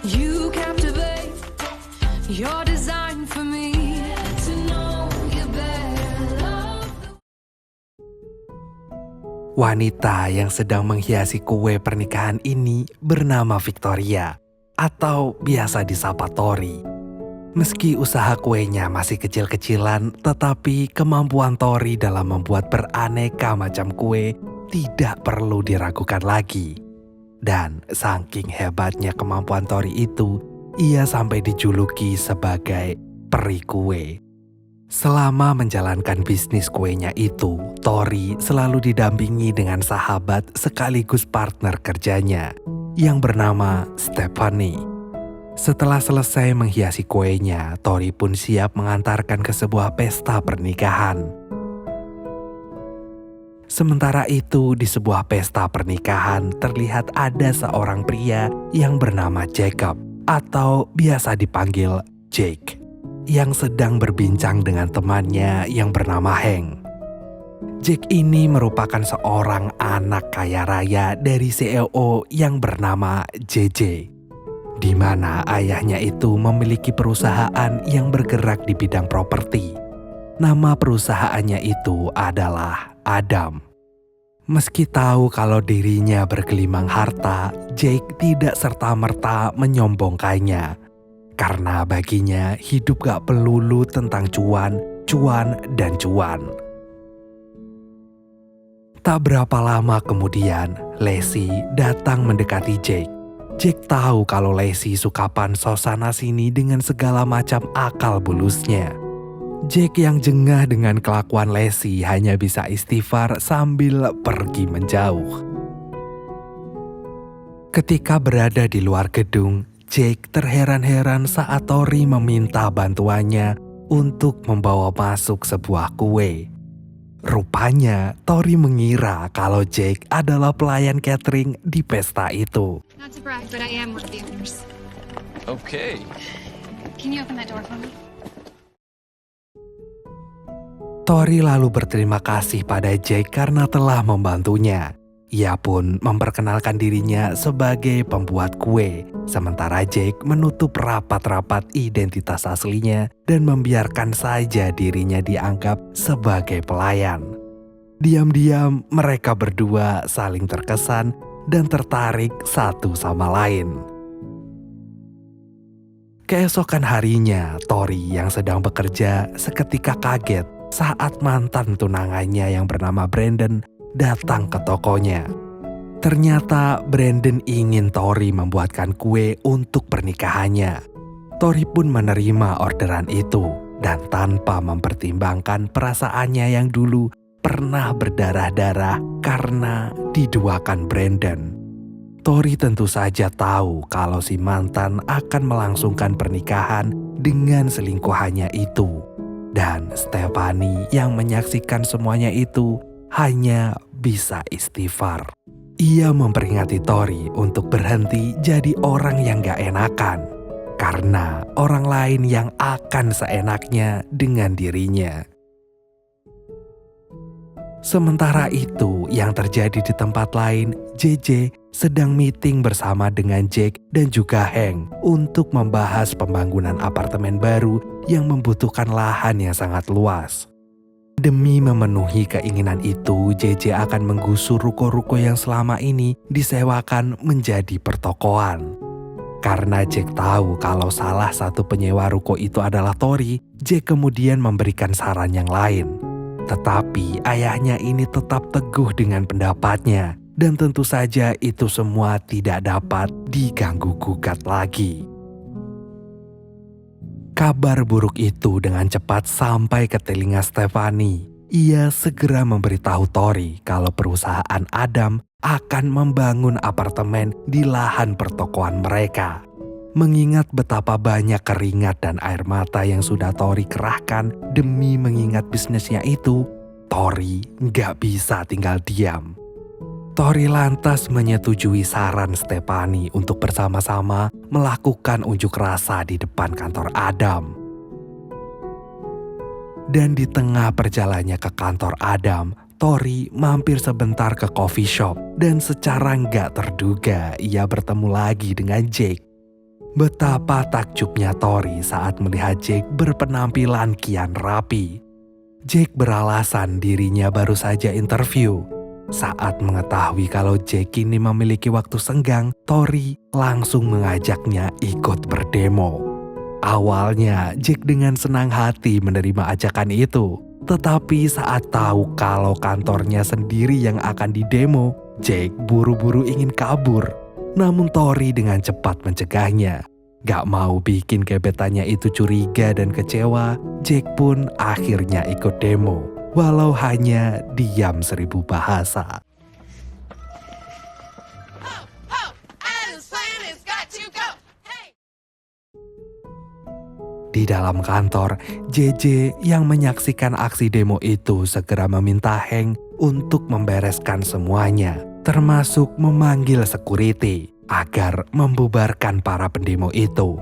You captivate. You're designed for me to know you better. Wanita yang sedang menghiasi kue pernikahan ini bernama Victoria, atau biasa disapa Tori. Meski usaha kuenya masih kecil-kecilan, tetapi kemampuan Tori dalam membuat beraneka macam kue tidak perlu diragukan lagi. Dan saking hebatnya kemampuan Tori itu, ia sampai dijuluki sebagai peri kue. Selama menjalankan bisnis kuenya itu, Tori selalu didampingi dengan sahabat sekaligus partner kerjanya yang bernama Stephanie. Setelah selesai menghiasi kuenya, Tori pun siap mengantarkan ke sebuah pesta pernikahan. Sementara itu, di sebuah pesta pernikahan terlihat ada seorang pria yang bernama Jacob, atau biasa dipanggil Jake, yang sedang berbincang dengan temannya yang bernama Hank. Jake ini merupakan seorang anak kaya raya dari CEO yang bernama JJ, di mana ayahnya itu memiliki perusahaan yang bergerak di bidang properti. Nama perusahaannya itu adalah Adam. Meski tahu kalau dirinya bergelimang harta, Jake tidak serta-merta menyombongkannya. Karena baginya hidup gak pelulu tentang cuan, dan cuan. Tak berapa lama kemudian, Lacey datang mendekati Jake. Jake tahu kalau Lacey suka pansos sana sini dengan segala macam akal bulusnya. Jake yang jengah dengan kelakuan Lacey hanya bisa istighfar sambil pergi menjauh. Ketika berada di luar gedung, Jake terheran-heran saat Tori meminta bantuannya untuk membawa masuk sebuah kue. Rupanya, Tori mengira kalau Jake adalah pelayan catering di pesta itu. Not to brag, but I am one of the owners. Okay. Can you open that door for me? Tori lalu berterima kasih pada Jake karena telah membantunya. Ia pun memperkenalkan dirinya sebagai pembuat kue, sementara Jake menutup rapat-rapat identitas aslinya dan membiarkan saja dirinya dianggap sebagai pelayan. Diam-diam mereka berdua saling terkesan dan tertarik satu sama lain. Keesokan harinya, Tori yang sedang bekerja seketika kaget saat mantan tunangannya yang bernama Brandon datang ke tokonya. Ternyata Brandon ingin Tori membuatkan kue untuk pernikahannya. Tori pun menerima orderan itu dan tanpa mempertimbangkan perasaannya yang dulu pernah berdarah-darah karena diduakan Brandon. Tori tentu saja tahu kalau si mantan akan melangsungkan pernikahan dengan selingkuhannya itu. Dan Stephanie yang menyaksikan semuanya itu hanya bisa istighfar. Ia memperingati Tori untuk berhenti jadi orang yang gak enakan, karena orang lain yang akan seenaknya dengan dirinya. Sementara itu, yang terjadi di tempat lain, JJ sedang meeting bersama dengan Jake dan juga Hank untuk membahas pembangunan apartemen baru yang membutuhkan lahan yang sangat luas. Demi memenuhi keinginan itu, JJ akan menggusur ruko-ruko yang selama ini disewakan menjadi pertokoan. Karena Jake tahu kalau salah satu penyewa ruko itu adalah Tori, Jake kemudian memberikan saran yang lain. Tetapi ayahnya ini tetap teguh dengan pendapatnya, dan tentu saja itu semua tidak dapat diganggu-gugat lagi. Kabar buruk itu dengan cepat sampai ke telinga Stephanie. Ia segera memberitahu Tori kalau perusahaan Adam akan membangun apartemen di lahan pertokoan mereka. Mengingat betapa banyak keringat dan air mata yang sudah Tori kerahkan demi mengingat bisnisnya itu, Tori nggak bisa tinggal diam. Tori lantas menyetujui saran Stephanie untuk bersama-sama melakukan unjuk rasa di depan kantor Adam. Dan di tengah perjalanannya ke kantor Adam, Tori mampir sebentar ke coffee shop dan secara nggak terduga ia bertemu lagi dengan Jake. Betapa takjubnya Tori saat melihat Jake berpenampilan kian rapi. Jake beralasan dirinya baru saja interview. Saat mengetahui kalau Jake kini memiliki waktu senggang, Tori langsung mengajaknya ikut berdemo. Awalnya Jake dengan senang hati menerima ajakan itu. Tetapi saat tahu kalau kantornya sendiri yang akan didemo, Jake buru-buru ingin kabur. Namun Tori dengan cepat mencegahnya. Gak mau bikin gebetannya itu curiga dan kecewa, Jake pun akhirnya ikut demo. Walau hanya diam 1000 bahasa. Di dalam kantor, JJ yang menyaksikan aksi demo itu segera meminta Hank untuk membereskan semuanya, termasuk memanggil security agar membubarkan para pendemo itu.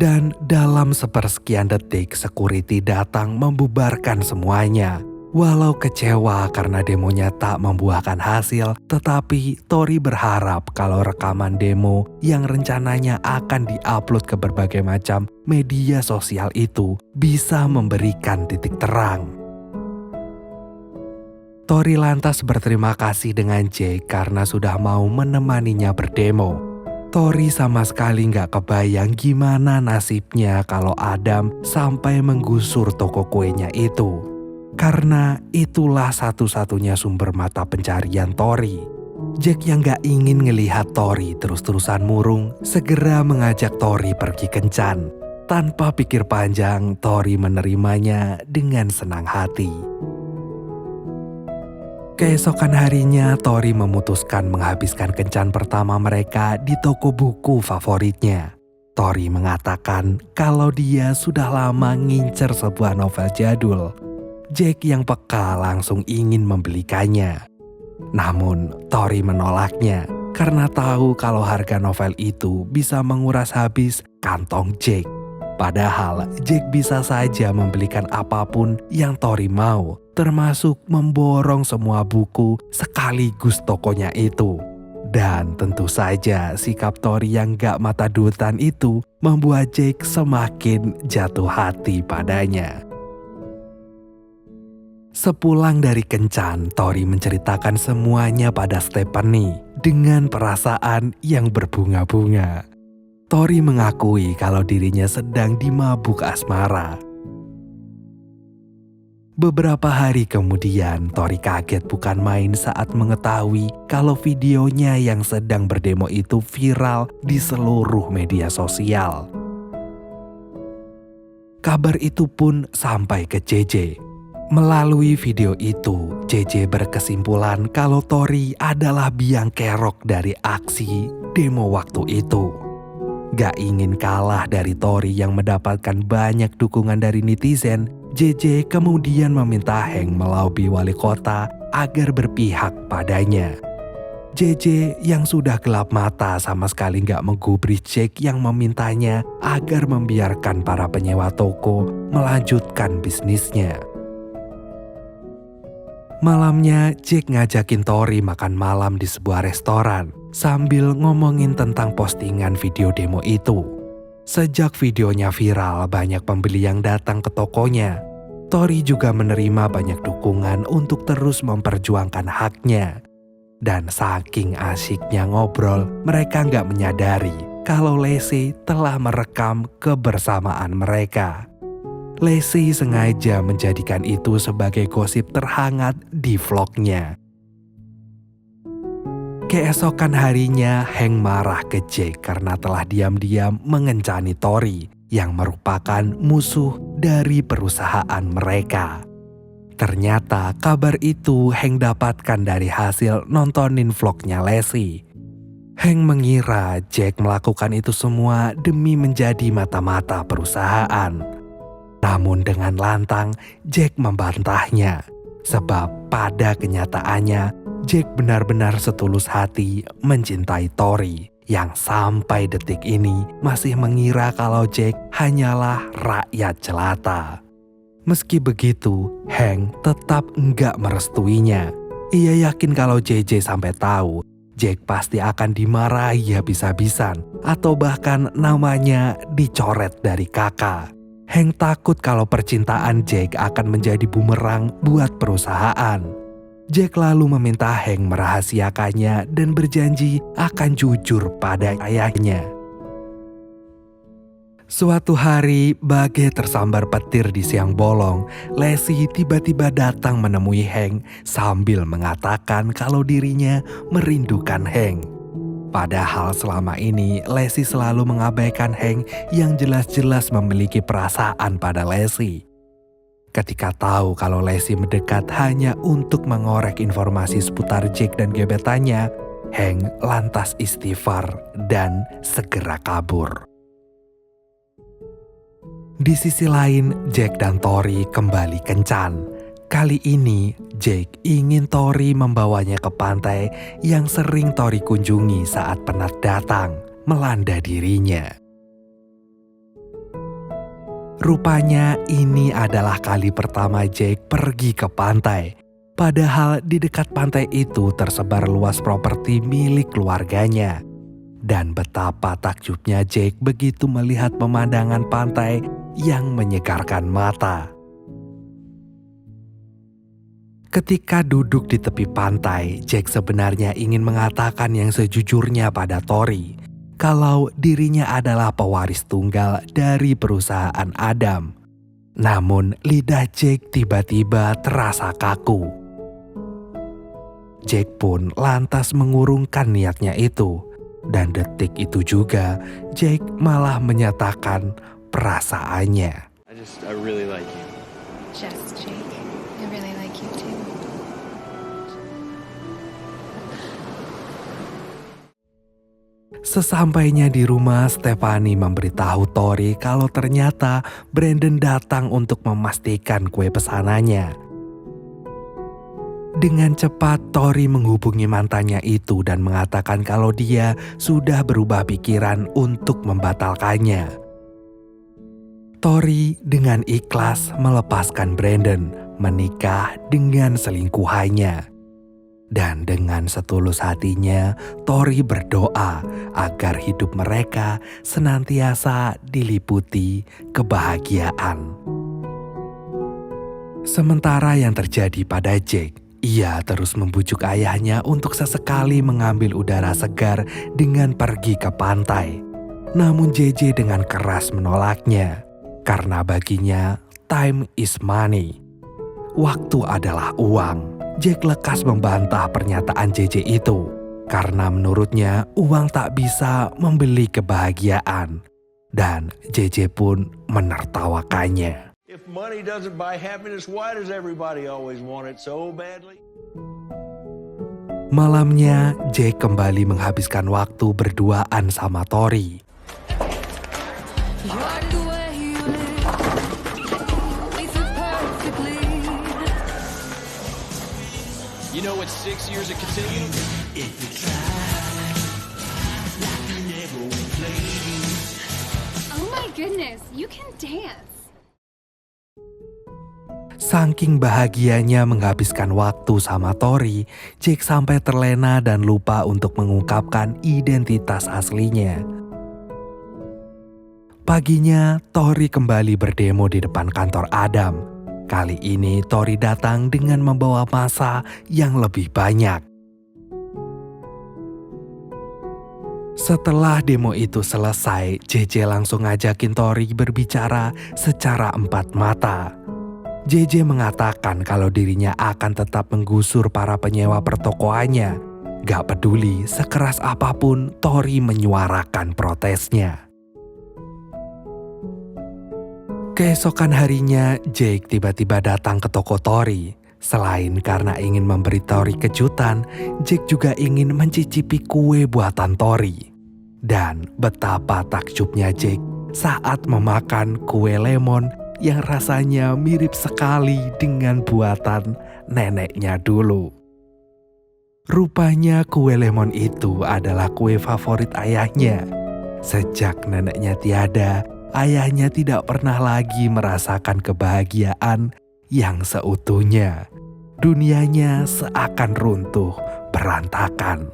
Dan dalam sepersekian detik, security datang membubarkan semuanya. Walau kecewa karena demonya tak membuahkan hasil, tetapi Tori berharap kalau rekaman demo yang rencananya akan diupload ke berbagai macam media sosial itu bisa memberikan titik terang. Tori lantas berterima kasih dengan Jake karena sudah mau menemaninya berdemo. Tori sama sekali gak kebayang gimana nasibnya kalau Adam sampai menggusur toko kuenya itu. Karena itulah satu-satunya sumber mata pencarian Tori. Jack yang gak ingin ngelihat Tori terus-terusan murung segera mengajak Tori pergi kencan. Tanpa pikir panjang, Tori menerimanya dengan senang hati. Keesokan harinya, Tori memutuskan menghabiskan kencan pertama mereka di toko buku favoritnya. Tori mengatakan kalau dia sudah lama ngincer sebuah novel jadul. Jack yang peka langsung ingin membelikannya. Namun, Tori menolaknya karena tahu kalau harga novel itu bisa menguras habis kantong Jack. Padahal Jack bisa saja membelikan apapun yang Tori mau, termasuk memborong semua buku sekaligus tokonya itu. Dan tentu saja sikap Tori yang gak mata duitan itu membuat Jack semakin jatuh hati padanya. Sepulang dari kencan, Tori menceritakan semuanya pada Stephanie dengan perasaan yang berbunga-bunga. Tori mengakui kalau dirinya sedang dimabuk asmara. Beberapa hari kemudian, Tori kaget bukan main saat mengetahui kalau videonya yang sedang berdemo itu viral di seluruh media sosial. Kabar itu pun sampai ke JJ. Melalui video itu, JJ berkesimpulan kalau Tori adalah biang kerok dari aksi demo waktu itu. Gak ingin kalah dari Tori yang mendapatkan banyak dukungan dari netizen, JJ kemudian meminta Hank melobi wali kota agar berpihak padanya. JJ yang sudah gelap mata sama sekali gak menggubris Jack yang memintanya agar membiarkan para penyewa toko melanjutkan bisnisnya. Malamnya, Jack ngajakin Tori makan malam di sebuah restoran sambil ngomongin tentang postingan video demo itu. Sejak videonya viral, banyak pembeli yang datang ke tokonya. Tori juga menerima banyak dukungan untuk terus memperjuangkan haknya. Dan saking asyiknya ngobrol, mereka nggak menyadari kalau Lacey telah merekam kebersamaan mereka. Lacey sengaja menjadikan itu sebagai gosip terhangat di vlognya. Keesokan harinya, Hank marah ke Jack karena telah diam-diam mengencani Tori yang merupakan musuh dari perusahaan mereka. Ternyata kabar itu Hank dapatkan dari hasil nontonin vlognya Lacey. Hank mengira Jack melakukan itu semua demi menjadi mata-mata perusahaan. Namun dengan lantang, Jack membantahnya. Sebab pada kenyataannya, Jack benar-benar setulus hati mencintai Tori yang sampai detik ini masih mengira kalau Jack hanyalah rakyat jelata. Meski begitu, Hank tetap enggak merestuinya. Ia yakin kalau JJ sampai tahu Jake pasti akan dimarahi habis-habisan atau bahkan namanya dicoret dari kakak. Hank takut kalau percintaan Jake akan menjadi bumerang buat perusahaan. Jake lalu meminta Hank merahasiakannya dan berjanji akan jujur pada ayahnya. Suatu hari, bagai tersambar petir di siang bolong, Leslie tiba-tiba datang menemui Hank sambil mengatakan kalau dirinya merindukan Hank. Padahal selama ini Leslie selalu mengabaikan Hank yang jelas-jelas memiliki perasaan pada Leslie. Ketika tahu kalau Leslie mendekat hanya untuk mengorek informasi seputar Jake dan gebetannya, Hank lantas istighfar dan segera kabur. Di sisi lain, Jake dan Tori kembali kencan. Kali ini, Jake ingin Tori membawanya ke pantai yang sering Tori kunjungi saat penat datang melanda dirinya. Rupanya ini adalah kali pertama Jake pergi ke pantai. Padahal di dekat pantai itu tersebar luas properti milik keluarganya. Dan betapa takjubnya Jake begitu melihat pemandangan pantai yang menyegarkan mata. Ketika duduk di tepi pantai, Jake sebenarnya ingin mengatakan yang sejujurnya pada Tori, kalau dirinya adalah pewaris tunggal dari perusahaan Adam. Namun lidah Jake tiba-tiba terasa kaku. Jake pun lantas mengurungkan niatnya itu. Dan detik itu juga Jake malah menyatakan perasaannya. I really like you. Just Jake. I really like you too. Sesampainya di rumah, Stephanie memberitahu Tori kalau ternyata Brandon datang untuk memastikan kue pesanannya. Dengan cepat, Tori menghubungi mantannya itu dan mengatakan kalau dia sudah berubah pikiran untuk membatalkannya. Tori dengan ikhlas melepaskan Brandon menikah dengan selingkuhannya. Dan dengan setulus hatinya, Tori berdoa agar hidup mereka senantiasa diliputi kebahagiaan. Sementara yang terjadi pada Jake, ia terus membujuk ayahnya untuk sesekali mengambil udara segar dengan pergi ke pantai. Namun JJ dengan keras menolaknya, karena baginya time is money. Waktu adalah uang. Jake lekas membantah pernyataan JJ itu, karena menurutnya uang tak bisa membeli kebahagiaan. Dan JJ pun menertawakannya. If money doesn't buy happiness, why does everybody always want it so badly? Malamnya, Jake kembali menghabiskan waktu berduaan sama Tori. You like the way you live. We fit perfectly. You know what's 6 years of continuum? If you try, like you never played. Oh my goodness, you can dance. Saking bahagianya menghabiskan waktu sama Tori, Jake sampai terlena dan lupa untuk mengungkapkan identitas aslinya. Paginya, Tori kembali berdemo di depan kantor Adam. Kali ini Tori datang dengan membawa massa yang lebih banyak. Setelah demo itu selesai, JJ langsung ngajakin Tori berbicara secara empat mata. JJ mengatakan kalau dirinya akan tetap menggusur para penyewa pertokoannya. Gak peduli sekeras apapun Tori menyuarakan protesnya. Keesokan harinya, Jake tiba-tiba datang ke toko Tori. Selain karena ingin memberi Tori kejutan, Jake juga ingin mencicipi kue buatan Tori. Dan betapa takjubnya Jake saat memakan kue lemon yang rasanya mirip sekali dengan buatan neneknya dulu. Rupanya kue lemon itu adalah kue favorit ayahnya. Sejak neneknya tiada, ayahnya tidak pernah lagi merasakan kebahagiaan yang seutuhnya. Dunianya seakan runtuh berantakan.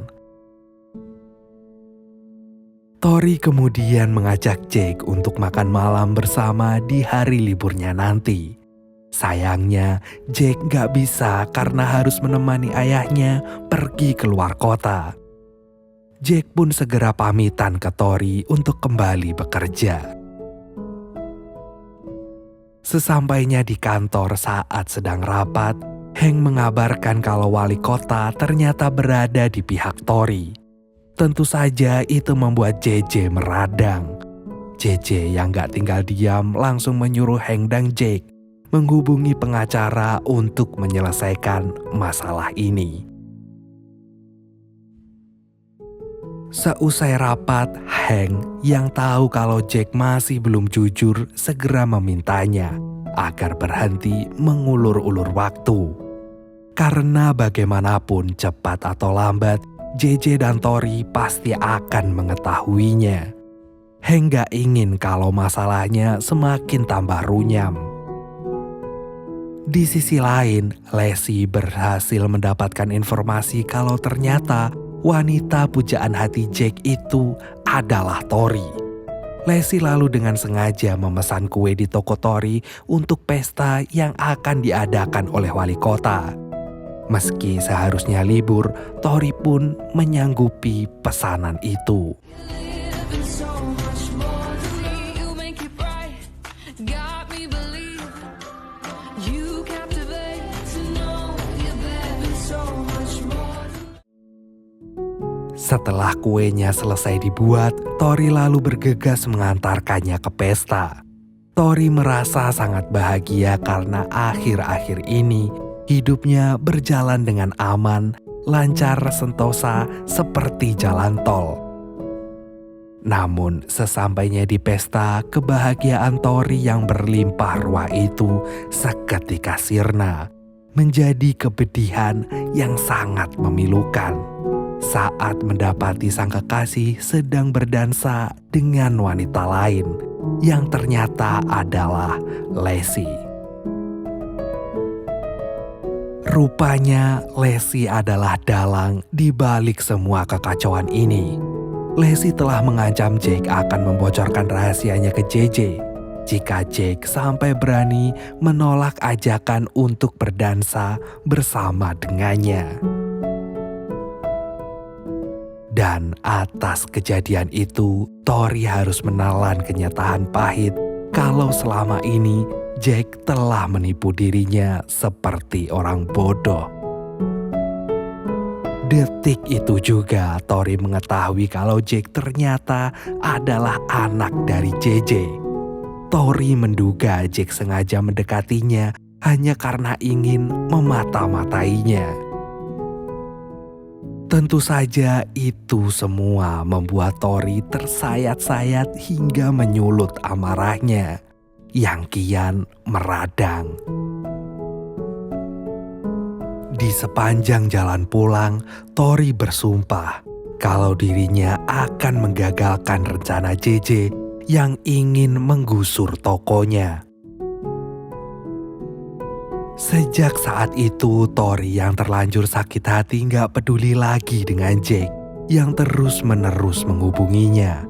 Tori kemudian mengajak Jake untuk makan malam bersama di hari liburnya nanti. Sayangnya, Jake gak bisa karena harus menemani ayahnya pergi keluar kota. Jake pun segera pamitan ke Tori untuk kembali bekerja. Sesampainya di kantor saat sedang rapat, Hank mengabarkan kalau wali kota ternyata berada di pihak Tori. Tentu saja itu membuat JJ meradang. JJ yang gak tinggal diam langsung menyuruh Hank dan Jake menghubungi pengacara untuk menyelesaikan masalah ini. Seusai rapat, Hank yang tahu kalau Jake masih belum jujur segera memintanya agar berhenti mengulur-ulur waktu. Karena bagaimanapun cepat atau lambat, JJ dan Tori pasti akan mengetahuinya. Hank gak ingin kalau masalahnya semakin tambah runyam. Di sisi lain, Leslie berhasil mendapatkan informasi kalau ternyata wanita pujaan hati Jake itu adalah Tori. Leslie lalu dengan sengaja memesan kue di toko Tori untuk pesta yang akan diadakan oleh wali kota. Meski seharusnya libur, Tori pun menyanggupi pesanan itu. Setelah kuenya selesai dibuat, Tori lalu bergegas mengantarkannya ke pesta. Tori merasa sangat bahagia karena akhir-akhir ini hidupnya berjalan dengan aman, lancar sentosa seperti jalan tol. Namun sesampainya di pesta, kebahagiaan Tori yang berlimpah ruah itu seketika sirna, menjadi kepedihan yang sangat memilukan saat mendapati sang kekasih sedang berdansa dengan wanita lain yang ternyata adalah Leslie. Rupanya Leslie adalah dalang di balik semua kekacauan ini. Leslie telah mengancam Jake akan membocorkan rahasianya ke JJ jika Jake sampai berani menolak ajakan untuk berdansa bersama dengannya. Dan atas kejadian itu, Tori harus menelan kenyataan pahit kalau selama ini Jake telah menipu dirinya seperti orang bodoh. Detik itu juga Tori mengetahui kalau Jake ternyata adalah anak dari JJ. Tori menduga Jake sengaja mendekatinya hanya karena ingin memata-matainya. Tentu saja itu semua membuat Tori tersayat-sayat hingga menyulut amarahnya yang kian meradang. Di sepanjang jalan pulang, Tori bersumpah kalau dirinya akan menggagalkan rencana JJ yang ingin menggusur tokonya. Sejak saat itu, Tori yang terlanjur sakit hati gak peduli lagi dengan Jake yang terus-menerus menghubunginya.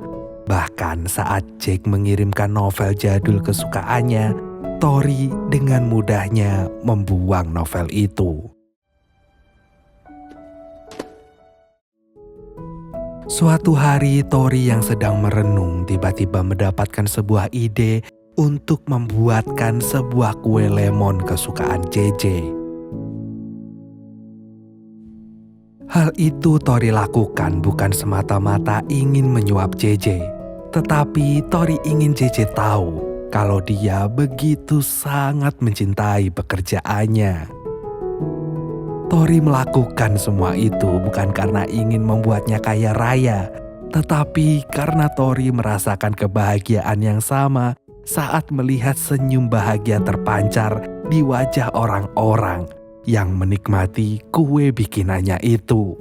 Bahkan saat Jake mengirimkan novel jadul kesukaannya, Tori dengan mudahnya membuang novel itu. Suatu hari, Tori yang sedang merenung tiba-tiba mendapatkan sebuah ide untuk membuatkan sebuah kue lemon kesukaan JJ. Hal itu Tori lakukan bukan semata-mata ingin menyuap JJ, tetapi Tori ingin JJ tahu kalau dia begitu sangat mencintai pekerjaannya. Tori melakukan semua itu bukan karena ingin membuatnya kaya raya, tetapi karena Tori merasakan kebahagiaan yang sama saat melihat senyum bahagia terpancar di wajah orang-orang yang menikmati kue bikinannya itu.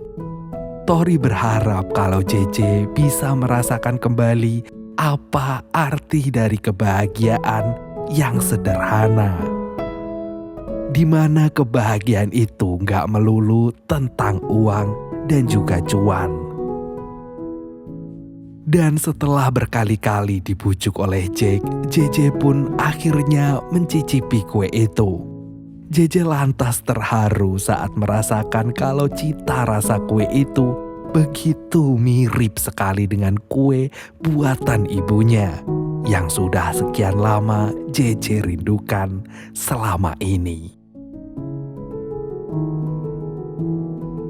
Tori berharap kalau JJ bisa merasakan kembali apa arti dari kebahagiaan yang sederhana. Di mana kebahagiaan itu gak melulu tentang uang dan juga cuan. Dan setelah berkali-kali dibujuk oleh Jake, JJ pun akhirnya mencicipi kue itu. JJ lantas terharu saat merasakan kalau cita rasa kue itu begitu mirip sekali dengan kue buatan ibunya yang sudah sekian lama JJ rindukan selama ini.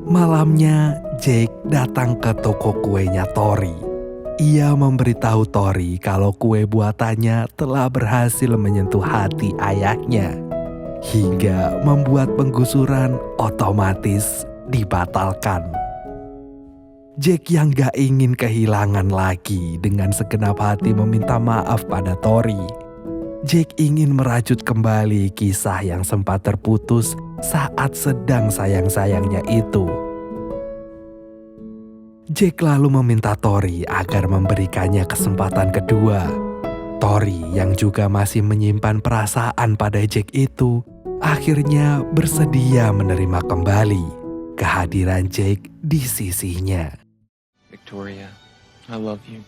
Malamnya, Jake datang ke toko kuenya Tori. Ia memberitahu Tori kalau kue buatannya telah berhasil menyentuh hati ayahnya, hingga membuat penggusuran otomatis dibatalkan. Jake yang gak ingin kehilangan lagi dengan segenap hati meminta maaf pada Tori. Jake ingin merajut kembali kisah yang sempat terputus saat sedang sayang-sayangnya itu. Jake lalu meminta Tori agar memberikannya kesempatan kedua. Tori yang juga masih menyimpan perasaan pada Jake itu akhirnya bersedia menerima kembali kehadiran Jake di sisinya. Victoria, I love you.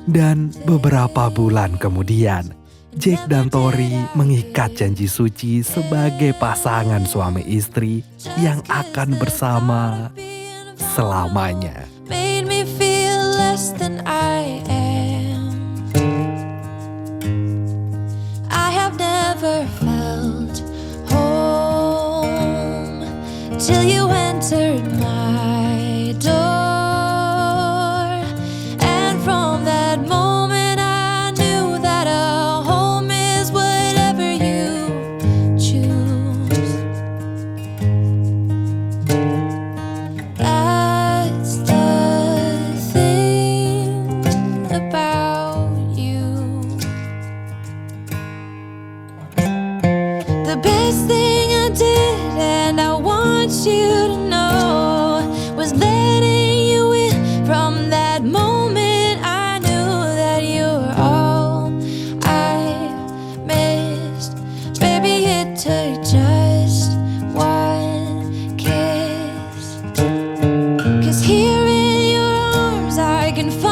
Dan beberapa bulan kemudian, Jake dan Tori mengikat janji suci sebagai pasangan suami istri yang akan bersama selamanya. Made me feel less than I am. I have never felt home till you entered my door. And from that moment I knew that a home is whatever you choose. That's the thing about you. The best thing I did, and I want you to know, was letting you in. From that moment I knew that you were all I missed. Baby, it took just one kiss. 'Cause here in your arms I can find